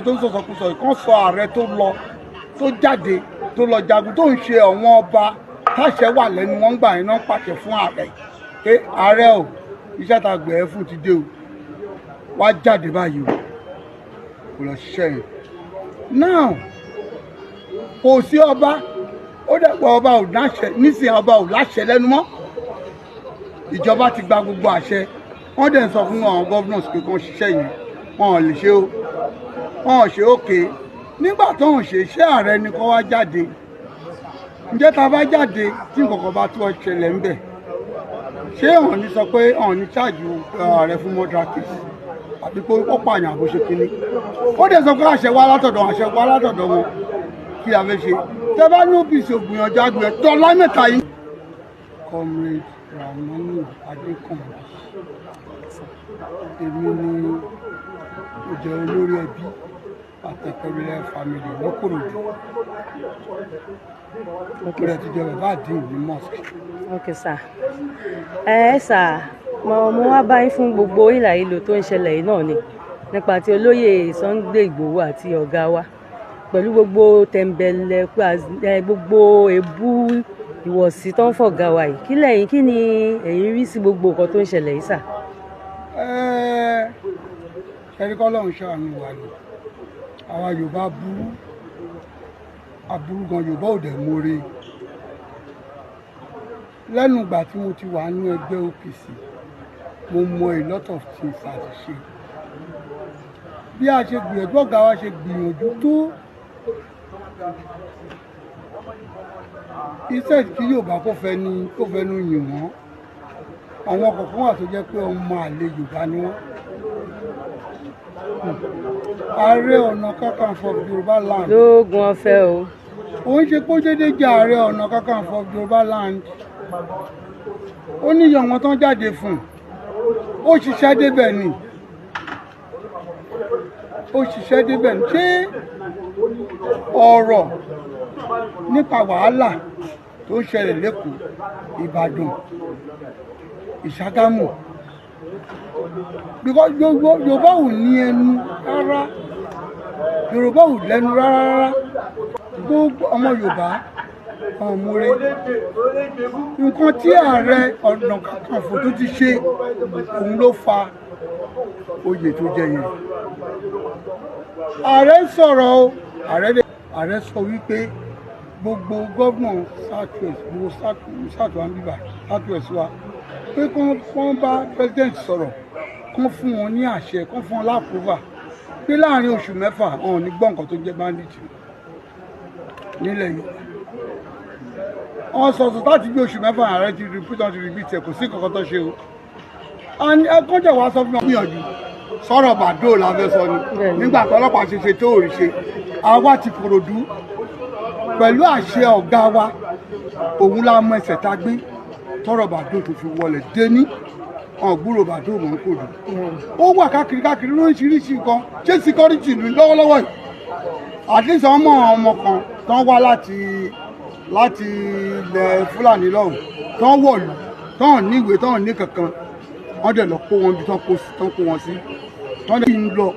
tó ń sọ̀sọ̀kúsọ ìkan sọ ààrẹ tó lọ tó jáde tó lọ jagun tó ń ṣe ọ̀wọ́n ọba táṣẹ wà lẹ́nu wọn gbà yín náà pàṣẹ fún ààrẹ pé ààrẹ o iṣẹ́ ta gbẹ̀ ẹ́ fún ti dé o wá jáde báyìí o kò lọ ṣiṣẹ́ yẹn náà kò sí ọba ó dẹ̀pọ̀ ọba ò láṣẹ nísìnyí ọba ò láṣẹ lẹ́nu mọ́ ìjọba ti gba gbogbo àṣẹ wọ́n dẹ̀ ń sọ fún àwọn governors pé kàn ṣiṣẹ́ yẹn wọn ò lè ṣe o wọn ò ṣe òkè nígbà tó ń ṣe iṣẹ́ ààrẹ ni kó wá jáde ǹjẹ́ ta bá jáde tí nǹkan bá tó ṣẹlẹ̀ ń bẹ̀ ṣé ọ̀hún ní sọ pé ọ̀hún ní ṣáàjù ààrẹ fún murder case àbí pé ó pààyàn àbó ṣe kínní ó dẹ̀ sọ pé àṣẹ wá látọ̀dọ̀ wọn kí a fẹ́ ṣe tẹ́ bá ní OPC ògbìyànjú àgbẹ̀ tó lámẹ́ta yìí. Comrade Ramoni Adékànbí èmi ni ó jẹ́ olórí ẹbí Àtẹ̀kẹ́rẹ́lẹ́ family lókòròdú rẹ̀ ti jẹ́ bàbá àdín ní mosque. ok sir sir mo wá bá yín fún gbogbo ìlà ìlò tó ń ṣẹlẹ̀ yìí náà ni nípa ti olóyè Sunday Igboho àti ọ̀gá wa pẹ̀lú gbogbo tẹ̀m̀bẹ̀lẹ̀ gbogbo èébú ìwọ̀sí tó ń fọ̀gá wa yìí kí ni ẹ̀yin rí sí gbogbo nǹkan tó ń ṣẹlẹ̀ yìí sà. ẹ̀rí kọ́ lọ́run ṣàánú wa ni àwa Yorùbá aburú gan Yorùbá ò dẹ̀ mórè lẹ́nu ìgbà tí mo ti wà ní ẹgbẹ́ OPC mo mọ a lot of things àti ṣe bí a ṣe gbìyànjú ọ̀gá wa ṣe gbìyànjú tó iṣẹ́ tí Yorùbá kò fẹ́nu yìn wọ́n àwọn kọ̀ọ̀kan wà tó jẹ́ pé ọmọ àlè Yorùbá ni wọ́n. Ààrẹ Ọ̀nà Kakanfò Yorùbá land. lóògùn ọ̀fẹ́ o. òun ṣe kó déédéé jẹ́ Ààrẹ Ọ̀nà Kakanfò Yorùbá land. ó níyọ̀ wọn tán jáde fún ó ṣiṣẹ́ débẹ̀ ni ṣé ọ̀rọ̀ nípa wàhálà tó ń ṣẹlẹ̀ lẹ́kọ̀ọ́ Ìbàdàn Ìṣàgámù because Yorùbá ò ní ẹnu rárá Yorùbá ò lẹ́nu rárá gbogbo ọmọ Yorùbá ọmọre nǹkan tí Ààrẹ Ọ̀nà Kakanfò tó ti ṣe òun ló fa oyè tó jẹ yẹn ààrẹ sọ̀rọ̀ o ààrẹ sọ wípé gbogbo gómìnà southwest gbogbo south wa ń bíbà southwest wa pé kán bá president sọ̀rọ̀ kán fún wọn ní àṣẹ kán fún wọn lápúvà pé láàrin oṣù mẹ́fà wọn ò ní gbọ́ nǹkan tó jẹ́ bandit nílẹ̀ yìí wọn sọ̀tún láti bí oṣù mẹ́fà ààrẹ ti repeat ẹ̀ kò sí nǹkan tó ṣe o ẹ̀kọ́jà wa sọ fún wọn gbìyànjú sọ̀rọ̀ bàdó la fẹ́ sọ ni nígbà tó ọlọ́pàá ṣe tó ò rí ṣe àwa ti Kòròdú pẹ̀lú àṣẹ ọ̀gá wa òun la mọ ẹsẹ̀ tá a gbé tọrọ bàdó tó fi wọlé déní ọ̀gbúrò bàdó mọ̀ ń kòdù ó wà káàkiri lóríṣiríṣi nǹkan ṣé síkọ́rìtì ìlú lọ́wọ́lọ́wọ́ yìí àdéhùn ọmọ kan tán wá láti ilẹ̀ Fúlàní lọ́hùn tán wọ̀lú tán ní ìwé tán ní kankan wọ́n dẹ̀ lọ kó wọn bí tán kó wọn sí tán lè ń lọ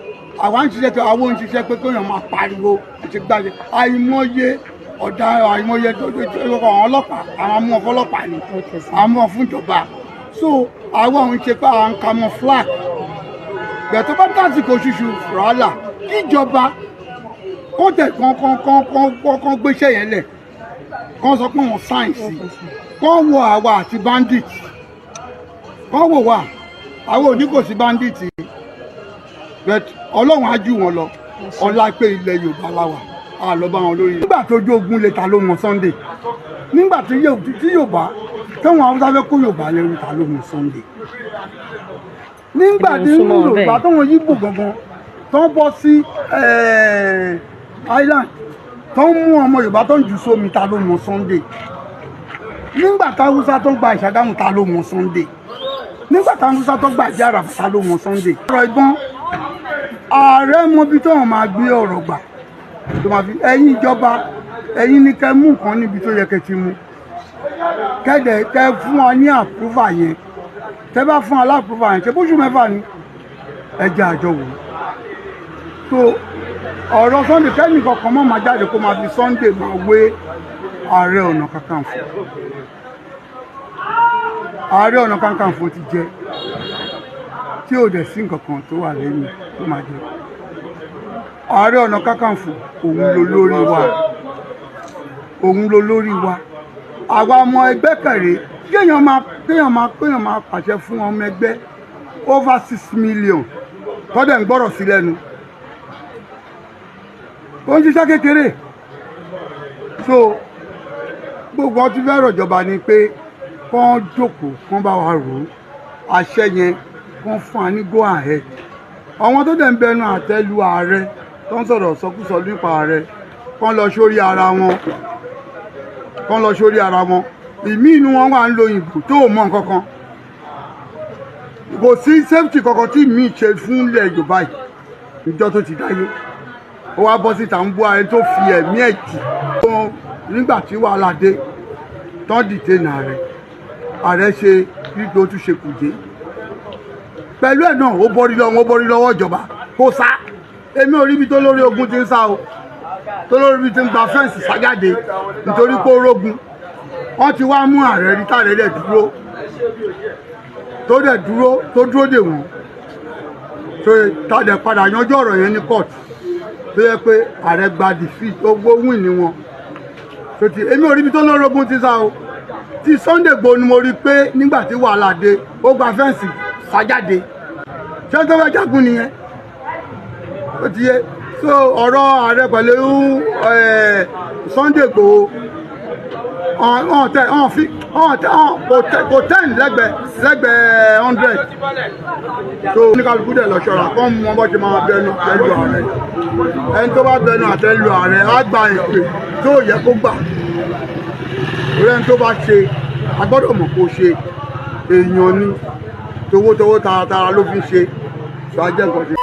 àwa ń ṣiṣẹ́ tó àwọn ń ṣiṣẹ́ pé kéèyàn máa pariwo àti gbàgbé àìmọye ọ̀daràn àìmọye àwọn ọlọ́pàá àwọn amúhàn ọlọ́pàá ni àwọn amúhàn fún ìjọba so àwọn òun ṣe pé àwọn camouflage bẹ́ẹ̀ tó bá tásìkò ṣíṣù ràálà kíjọba kọ́ńtẹ̀ kan gbéṣẹ́ yẹn lẹ̀ kán sọ pé wọ́n sáyẹ̀nsì kán wo àwa àti bandit kán wò wá àwọn òní kò sí bandit but Ọlọ́run á jù wọn lọ ọlá pé ilẹ̀ Yorùbá láwà á lọ bá wọn lórí. nígbà tó jó ogun lè ta ló mọ Sunday nígbà tí Yorùbá táwọn Haúsá fẹ́ kó Yorùbá lẹ́rú ta ló mọ Sunday nígbà tí Yorùbá táwọn Yíbò gangan tó ń bọ́ sí island tó ń mú ọmọ Yorùbá tó ń jù sómi ta ló mọ Sunday nígbà tí Haúsá tó ń gba Ìṣàgámù ta ló mọ Sunday nígbà tí Haúsá tó gba Ìjẹ̀rà ta ló mọ Sunday. ọ̀rọ̀ ìbọn ààrẹ mọ bí tó wọn máa gbé ọ̀rọ̀ gbà tó máa fi ẹ̀yin ìjọba ẹ̀yin ní kẹ́ mú nǹkan níbi tó yẹ kẹ́ ti mú kẹ́ fún wa ní àpúrúfà yẹn tẹ́ bá fún wa lápúrúfà yẹn ṣe bóṣù mẹ́fà ni ẹjẹ àjọ wò tó ọ̀rọ̀ Sunday kẹ́ni kankan mọ́ máa jáde kó máa fi Sunday máa wé Ààrẹ Ọ̀nà Kakanfò. Ààrẹ Ọ̀nà Kakanfò ti jẹ tí ò dẹ̀ sí nǹkan kan tó wà lẹ́yìn tó máa jẹ. Ààrẹ Ọ̀nà Kakanfò òun ló lórí wa, òun ló lórí wa. Àwa ọmọ ẹgbẹ́ kẹrẹ kéèyàn máa pàṣẹ fún ọmọ ẹgbẹ́ over 6 million tọ́dẹ̀ ń gbọ́rọ̀ sí lẹ́nu. Ó ń ṣiṣẹ́ kékeré. So gbogbo ọtí fẹ́ rọ̀jọba ni pé kán jókòó kán bá wa rò ó, àṣẹ yẹn kán fún wa ní go ahead. Àwọn tó dẹ̀ ń bẹnu àtẹ́lu ààrẹ tó ń sọ̀rọ̀ sọkúsọ nípa ààrẹ kán lọ sórí ara wọn, kán lọ sórí ara wọn. Ìmí inú wọn wà ń lo ìbò tó mọ nǹkan kan. Kò sí safety kankan tí mi ṣe fún ilẹ̀ Yorùbá yìí níjọ́ tó ti dáyé. Ó wá bọ́ síta ń bú ààrẹ tó fi ẹ̀mí ẹ̀ jì nígbà tí wàhálà dé tán dìde nà ààrẹ ṣe gbígbó tún ṣe kùjé. Pẹ̀lú ẹ̀ náà ó borí lọ́wọ́ ìjọba kó sá. Èmi ò rí ibi tó lórí ogun ti ń sá o, tó lórí ibi tí ń gba fẹ́ǹsì sájáde nítorí pé ó rógun. Wọ́n ti wá mú ààrẹ rí tààrẹ dẹ̀ dúró tó dúró dè wọ́n tó tàdẹ̀ padà yanjú ọ̀rọ̀ yẹn ní court tó yẹ pé ààrẹ gba defeat ó win ní wọn. Èmi ò rí ibi tó lórí ogun ti sá o. Ti Sunday Igboho ni mo rí pé nígbà tí wàhálà dé ó gba fẹ́ǹsì sájáde. Ṣé tó fẹ́ jagun nìyẹn? Ó ti yé. So ọ̀rọ̀ ààrẹ pẹ̀lú Sunday Igboho kò 10 lẹ́gbẹ̀ẹ́ 100. So oníkàlùkù dẹ̀ lọ ṣọ́ra kọ́ mú wọn bọ́ ṣe máa bẹnu àtẹ́lu ààrẹ. Ẹni tó bá bẹnu àtẹ́lu ààrẹ á gba èpè tó yẹ kó gbà. Orí ẹni tó bá ṣe a gbọ́dọ̀ mọ̀ kó ṣe èèyàn ni towótowó taratara ló fi ṣe. So ajẹ́ nǹkan ṣe.